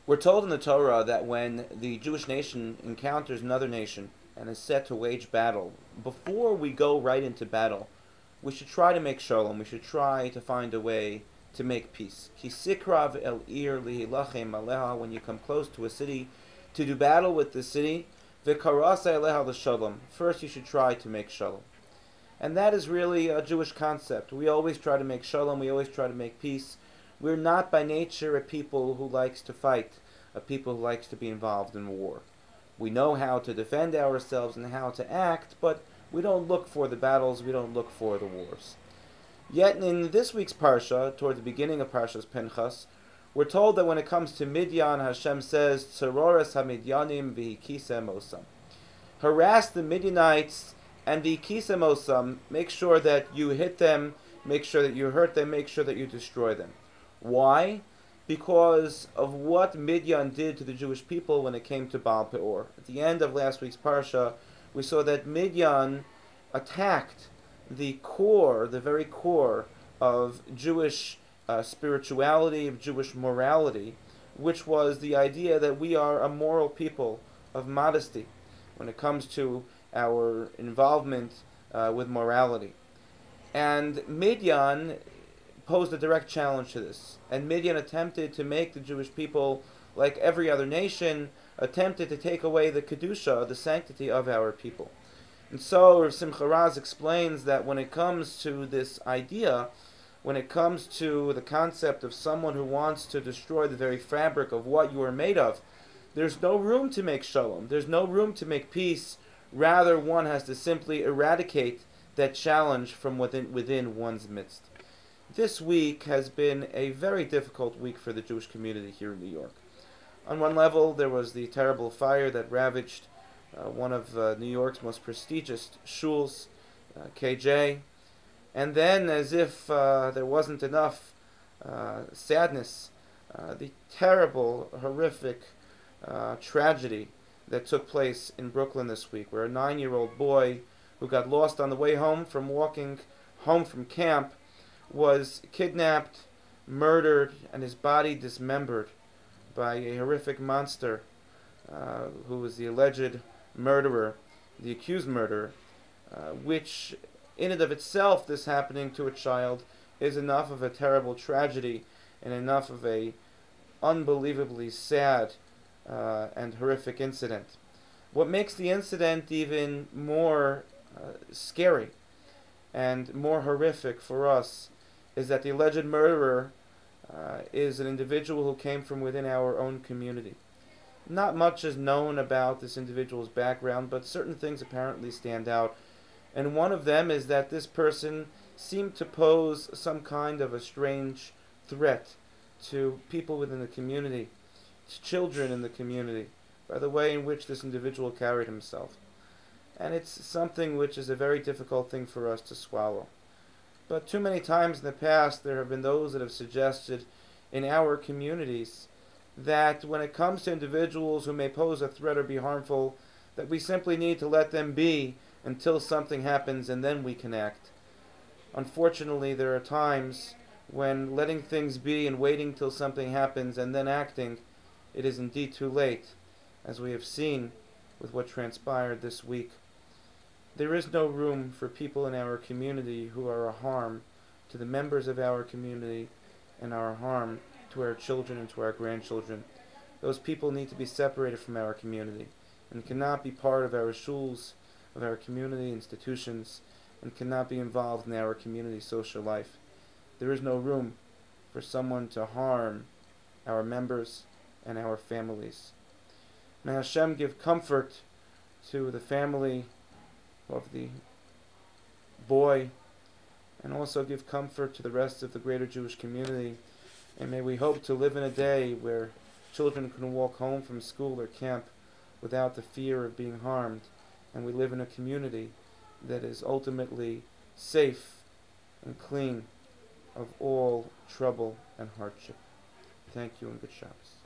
We're told in the Torah that when the Jewish nation encounters another nation and is set to wage battle, before we go right into battle, we should try to make shalom. We should try to find a way to make peace. Ki sikrav el ir lihilachem aleha, when you come close to a city to do battle with the city, v'karasa aleha l'shalom. First, you should try to make shalom. And that is really a Jewish concept. We always try to make shalom. We always try to make peace. We're not by nature a people who likes to fight, a people who likes to be involved in war. We know how to defend ourselves and how to act, but we don't look for the battles, we don't look for the wars. Yet in this week's Parsha, toward the beginning of Parshas Pinchas, we're told that when it comes to Midian, Hashem says, Tzorores ha-Midyanim v'hikisem osam. Harass the Midianites and v'hikisem osam. Make sure that you hit them, make sure that you hurt them, make sure that you destroy them. Why? Because of what Midian did to the Jewish people when it came to Baal Peor. At the end of last week's Parsha, we saw that Midian attacked the core, the very core of Jewish spirituality, of Jewish morality, which was the idea that we are a moral people of modesty when it comes to our involvement with morality. And Midian posed a direct challenge to this. And Midian attempted to make the Jewish people, like every other nation, attempted to take away the Kedusha, the sanctity of our people. And so Rav Simcha Raz explains that when it comes to this idea, when it comes to the concept of someone who wants to destroy the very fabric of what you are made of, there's no room to make shalom. There's no room to make peace. Rather, one has to simply eradicate that challenge from within one's midst. This week has been a very difficult week for the Jewish community here in New York. On one level, there was the terrible fire that ravaged one of New York's most prestigious shuls, KJ. And then, as if there wasn't enough sadness, the terrible, horrific tragedy that took place in Brooklyn this week, where a 9-year-old boy who got lost on the way home from walking home from camp was kidnapped, murdered, and his body dismembered by a horrific monster who was the alleged murderer, the accused murderer, which in and of itself, this happening to a child, is enough of a terrible tragedy and enough of a unbelievably sad and horrific incident. What makes the incident even more scary and more horrific for us is that the alleged murderer is an individual who came from within our own community. Not much is known about this individual's background, but certain things apparently stand out. And one of them is that this person seemed to pose some kind of a strange threat to people within the community, to children in the community, by the way in which this individual carried himself. And it's something which is a very difficult thing for us to swallow. But too many times in the past, there have been those that have suggested in our communities that when it comes to individuals who may pose a threat or be harmful, that we simply need to let them be until something happens and then we can act. Unfortunately, there are times when letting things be and waiting till something happens and then acting, it is indeed too late, as we have seen with what transpired this week. There is no room for people in our community who are a harm to the members of our community and are a harm to our children and to our grandchildren. Those people need to be separated from our community and cannot be part of our shuls, of our community institutions, and cannot be involved in our community social life. There is no room for someone to harm our members and our families. May Hashem give comfort to the family of the boy, and also give comfort to the rest of the greater Jewish community. And may we hope to live in a day where children can walk home from school or camp without the fear of being harmed, and we live in a community that is ultimately safe and clean of all trouble and hardship. Thank you and good Shabbos.